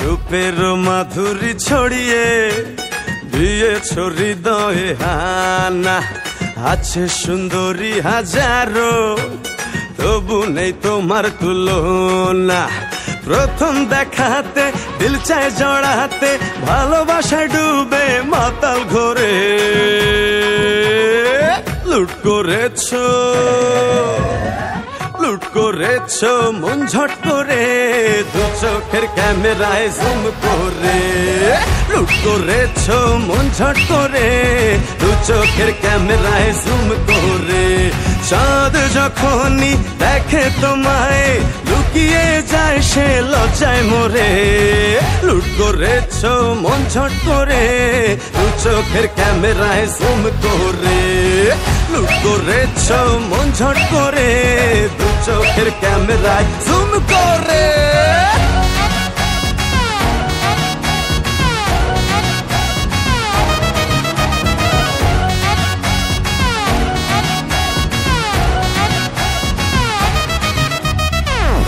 রূপের মাধুরী ছড়িয়ে দিয়েছ হৃদয়ে হানা। আছে সুন্দরী হাজারো, তবু নেই তোমার তুলনা। প্রথম দেখাতে দিল চায় জড়াতে, ভালোবাসায় ডুবে মাতাল ঘরে লুট করেছো, লুট করেছো মন ঝট করে, দু চোখের ক্যামেরায় জুম করে। লুট করেছো মন ঝট করে, দু চোখের ক্যামেরায় জুম করে। চাঁদ যখনই দেখে তোমায়, লুকিয়ে যায় সে লজ্জায় মরে। লুট করেছো মন ঝট করে, দু চোখের ক্যামেরায় জুম করে। লুট করেছো মন ঝট করে, দু চোখের ক্যামেরায় জুম করে।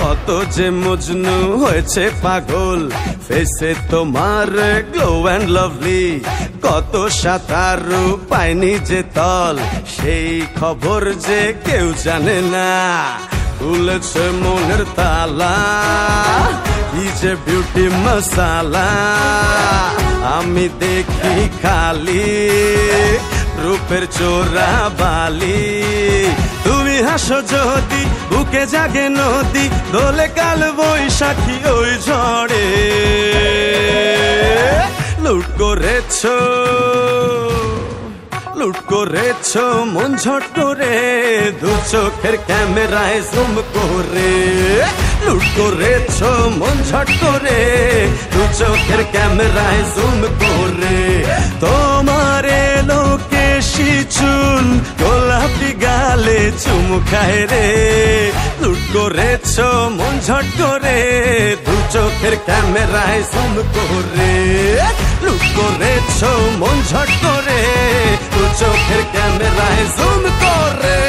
কত যে মজনু হয়েছে পাগল, ফেসে তোমার গ্লো অ্যান্ড লাভলি। কত সাঁতারু পায়নি যে তল, সেই খবর যে কেউ জানে না। খুলেছে মনের তালা, কি যে বিউটি মশালা। আমি দেখি খালি রূপের চোরা বালি। তুমি হাসো যদি বুকে জাগে নদী, দোলে কাল বৈশাখী ওই ঝড়ে। লুট করেছো, লুট করেছো মন ঝট করে, দু চোখের ক্যামেরায় জুম করে। লুট করেছো মন ঝট করে, দু চোখের ক্যামেরায় জুম করে। তোমার এলো কেশি চুল, গোলাপি গালে চুমু খায় রে। লুট করেছো মন ঝট করে, দু চোখের ক্যামেরায় জুম করে। লুট করেছো মন ঝট করে, দু চোখের ক্যামেরায় জুম করে।